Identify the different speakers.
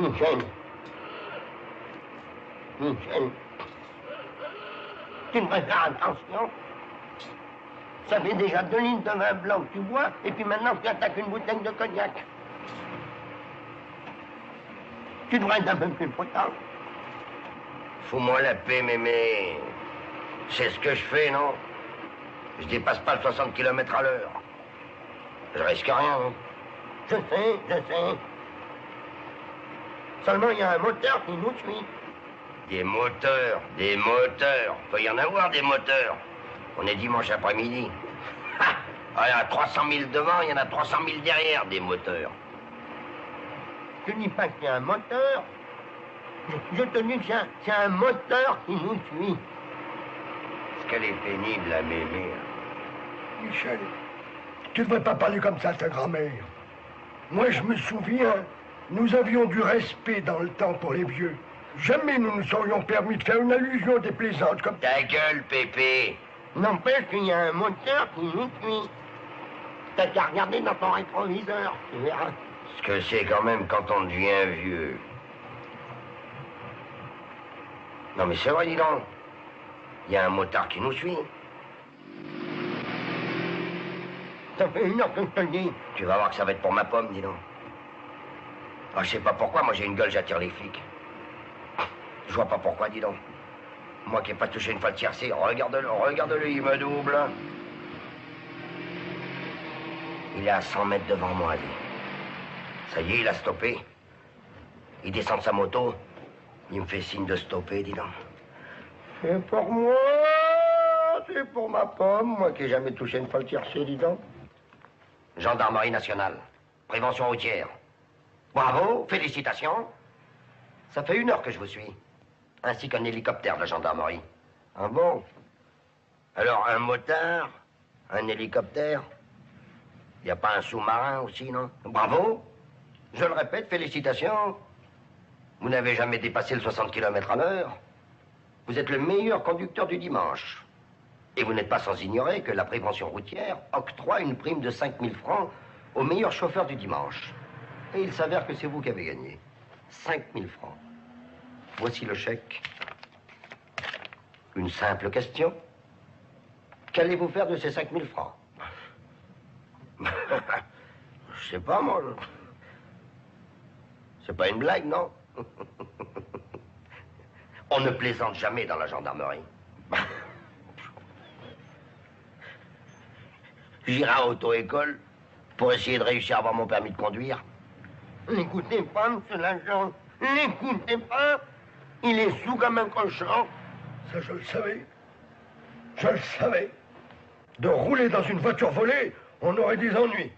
Speaker 1: Michel. Michel. Tu devrais faire attention. Ça fait déjà 2 litres de vin blanc que tu bois, et puis maintenant tu attaques une bouteille de cognac. Tu devrais être un peu plus prudent.
Speaker 2: Fous-moi la paix, mémé. C'est ce que je fais, non? Je dépasse pas le 60 km à l'heure. Je risque rien, hein.
Speaker 1: Je sais. Seulement, il y a un moteur qui nous suit.
Speaker 2: Des moteurs. Peut y en avoir des moteurs. On est dimanche après-midi. Il y en a 300 000 devant, il y en a 300 000 derrière, des moteurs.
Speaker 1: Je dis pas qu'il y a un moteur. Je te dis que c'est un moteur qui nous suit.
Speaker 2: Est-ce qu'elle est pénible, la mémé?
Speaker 3: Michel, tu devrais pas parler comme ça à ta grand-mère. Moi, je me souviens, nous avions du respect dans le temps pour les vieux. Jamais nous nous serions permis de faire une allusion déplaisante comme...
Speaker 2: Ta gueule, Pépé.
Speaker 1: N'empêche qu'il y a un moteur qui nous suit. T'as qu'à regarder dans ton rétroviseur, tu verras.
Speaker 2: Ce que c'est quand même quand on devient vieux. Non mais c'est vrai, dis donc. Il y a un motard qui nous suit.
Speaker 1: Ça fait 1 heure que je te le dis.
Speaker 2: Tu vas voir que ça va être pour ma pomme, dis donc. Ah, je sais pas pourquoi, moi j'ai une gueule, j'attire les flics. Je vois pas pourquoi, dis donc. Moi qui n'ai pas touché une fois de tiercé, regarde-le, il me double. Il est à 100 mètres devant moi, lui. Ça y est, il a stoppé. Il descend de sa moto. Il me fait signe de stopper, dis donc.
Speaker 1: C'est pour moi, c'est pour ma pomme, moi qui n'ai jamais touché une fois le tiercé, dis donc.
Speaker 2: Gendarmerie nationale. Prévention routière. Bravo, félicitations. Ça fait 1 heure que je vous suis. Ainsi qu'un hélicoptère de la gendarmerie.
Speaker 1: Ah bon?
Speaker 2: Alors, un motard, un hélicoptère. Il n'y a pas un sous-marin aussi, non? Bravo. Je le répète, félicitations. Vous n'avez jamais dépassé le 60 km à l'heure. Vous êtes le meilleur conducteur du dimanche. Et vous n'êtes pas sans ignorer que la prévention routière octroie une prime de 5 000 francs au meilleur chauffeur du dimanche. Et il s'avère que c'est vous qui avez gagné. 5 000 francs. Voici le chèque. Une simple question. Qu'allez-vous faire de ces 5 000 francs? Je sais pas, moi. C'est pas une blague, non? On ne plaisante jamais dans la gendarmerie. J'irai à auto-école pour essayer de réussir à avoir mon permis de conduire.
Speaker 1: N'écoutez pas, monsieur l'agent. N'écoutez pas. Il est sous comme un cochon.
Speaker 3: Ça, je le savais. Je le savais. De rouler dans une voiture volée, on aurait des ennuis.